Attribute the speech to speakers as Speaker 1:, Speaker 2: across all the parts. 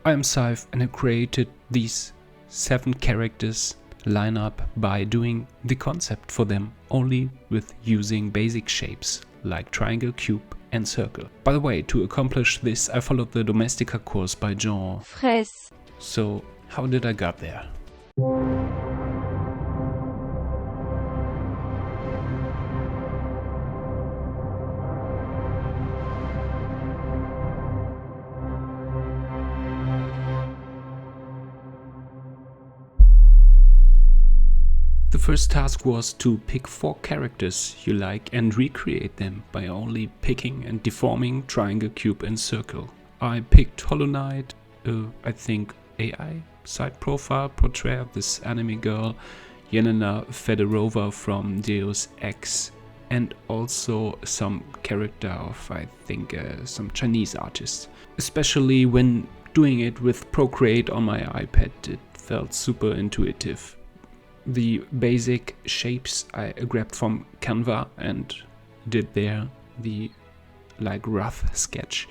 Speaker 1: I am Saif and I created these 7 characters lineup by doing the concept for them only with using basic shapes like triangle, cube and circle. By the way, to accomplish this I followed the Domestika course by
Speaker 2: Fraisse.
Speaker 1: So how did I get there? The first task was to pick 4 characters you like and recreate them by only picking and deforming triangle, cube and circle. I picked Hollow Knight, I think AI side profile portrait of this anime girl, Yelena Fedorova from Deus Ex, and also some character of I think some Chinese artist. Especially when doing it with Procreate on my iPad, it felt super intuitive. The basic shapes I grabbed from Canva and did there the like rough sketch,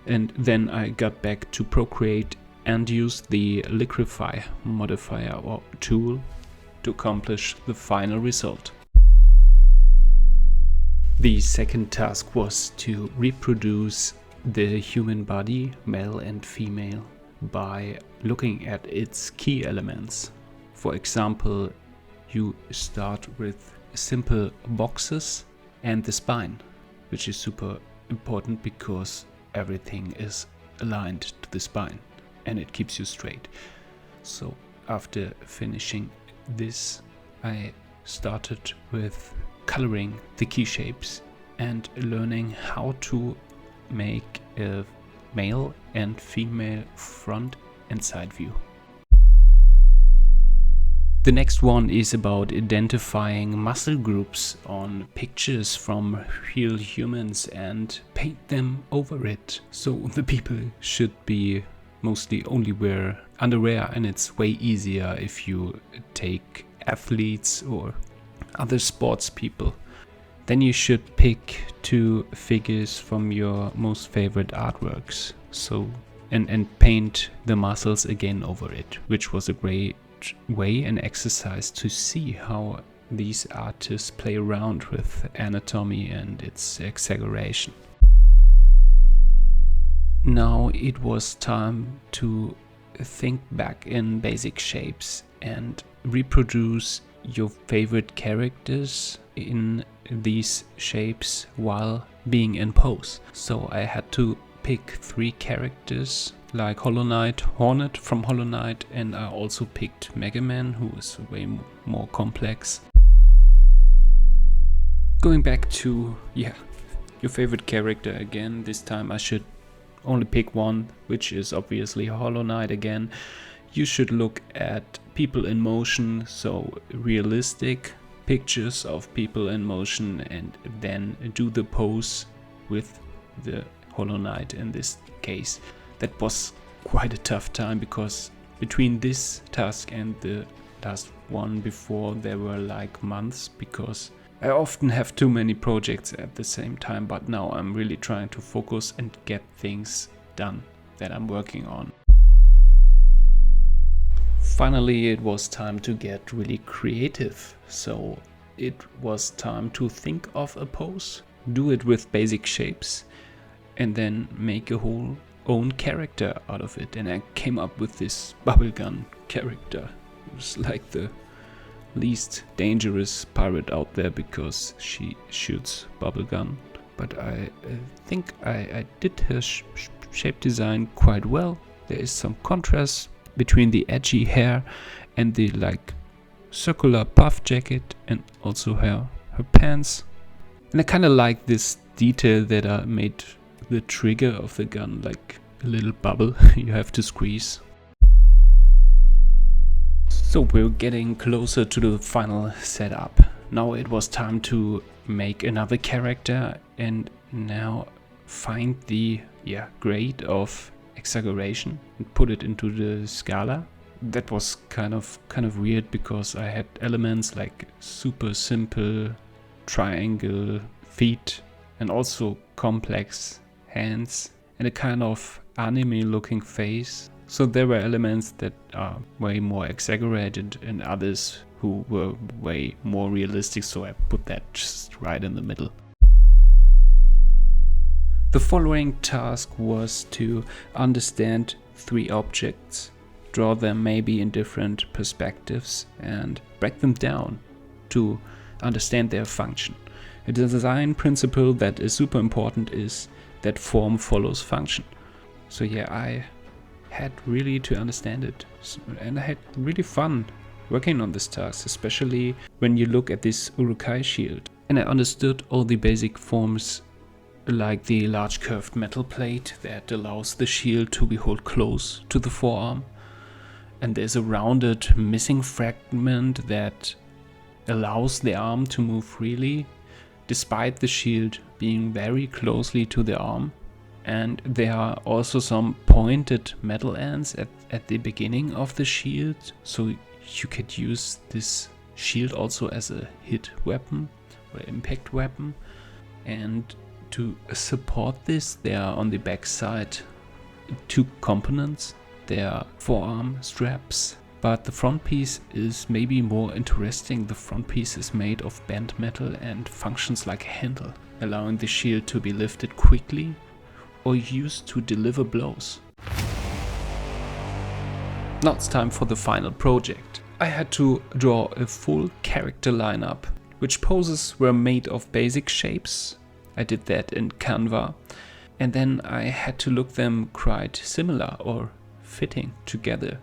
Speaker 1: and then I got back to Procreate and used the liquify modifier or tool to accomplish the final result. The second task was to reproduce the human body, male and female, by looking at its key elements. For example, you start with simple boxes and the spine, which is super important because everything is aligned to the spine and it keeps you straight. So after finishing this, I started with coloring the key shapes and learning how to make a male and female front and side view. The next one is about identifying muscle groups on pictures from real humans and paint them over it. So the people should be mostly only wear underwear, and it's way easier if you take athletes or other sports people. Then you should pick 2 figures from your most favorite artworks. So and paint the muscles again over it, which was a great way and exercise to see how these artists play around with anatomy and its exaggeration. Now it was time to think back in basic shapes and reproduce your favorite characters in these shapes while being in pose. So I had to pick 3 characters like Hollow Knight, Hornet from Hollow Knight, and I also picked Mega Man, who is way more complex. Going back to, your favorite character again. This time I should only pick one, which is obviously Hollow Knight again. You should look at people in motion, so realistic pictures of people in motion, and then do the pose with the Hollow Knight in this case. That was quite a tough time because between this task and the last one before there were like months, because I often have too many projects at the same time, but now I'm really trying to focus and get things done that I'm working on. Finally, it was time to get really creative. So it was time to think of a pose, do it with basic shapes, and then make a whole own character out of it. And I came up with this bubblegum character. It was like the least dangerous pirate out there because she shoots bubblegum. But I think I did her shape design quite well. There is some contrast between the edgy hair and the like circular puff jacket, and also her pants. And I kind of like this detail that I made the trigger of the gun like a little bubble you have to squeeze. So we're getting closer to the final setup. Now it was time to make another character and now find the grade of exaggeration and put it into the scala. That was kind of weird because I had elements like super simple triangle feet and also complex hands and a kind of anime looking face. So there were elements that are way more exaggerated and others who were way more realistic, so I put that just right in the middle. The following task was to understand 3 objects, draw them maybe in different perspectives and break them down to understand their function. A design principle that is super important is that form follows function. So yeah, I had really to understand it, and I had really fun working on this task, especially when you look at this Urukai shield. And I understood all the basic forms, like the large curved metal plate that allows the shield to be held close to the forearm, and there's a rounded missing fragment that allows the arm to move freely despite the shield being very closely to the arm. And there are also some pointed metal ends at the beginning of the shield, so you could use this shield also as a hit weapon or impact weapon. And to support this, there are on the back side 2 components. There are forearm straps, but the front piece is maybe more interesting. The front piece is made of bent metal and functions like a handle, allowing the shield to be lifted quickly or used to deliver blows. Now it's time for the final project. I had to draw a full character lineup, which poses were made of basic shapes. I did that in Canva, and then I had to look them quite similar or fitting together.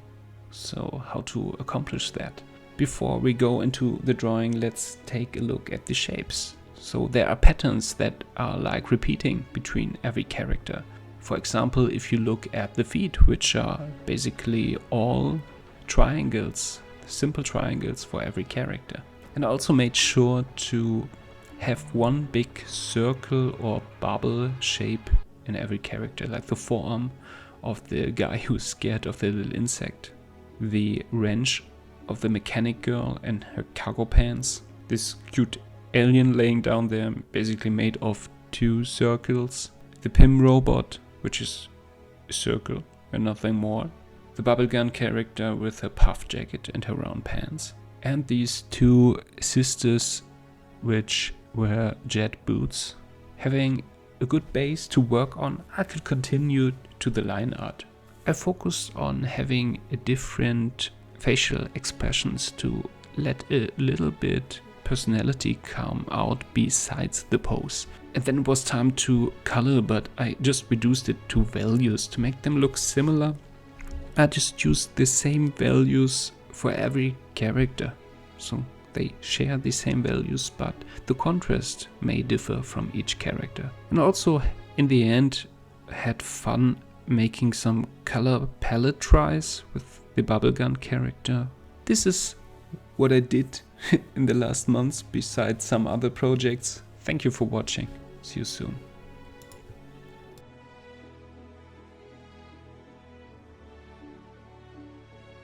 Speaker 1: So how to accomplish that? Before we go into the drawing, let's take a look at the shapes. So there are patterns that are like repeating between every character. For example, if you look at the feet, which are basically all triangles, simple triangles for every character. And I also made sure to have one big circle or bubble shape in every character, like the forearm of the guy who's scared of the little insect, the wrench of the mechanic girl and her cargo pants, this cute alien laying down there, basically made of 2 circles, the Pym robot, which is a circle and nothing more, the bubblegum character with her puff jacket and her round pants, and these 2 sisters which wear jet boots. Having a good base to work on, I could continue to the line art. I focused on having a different facial expressions to let a little bit personality come out besides the pose. And then it was time to color, but I just reduced it to values to make them look similar. I just used the same values for every character, so they share the same values, but the contrast may differ from each character. And also in the end had fun making some color palette tries with the bubblegum character. This is what I did in the last months besides some other projects. Thank you for watching. See you soon.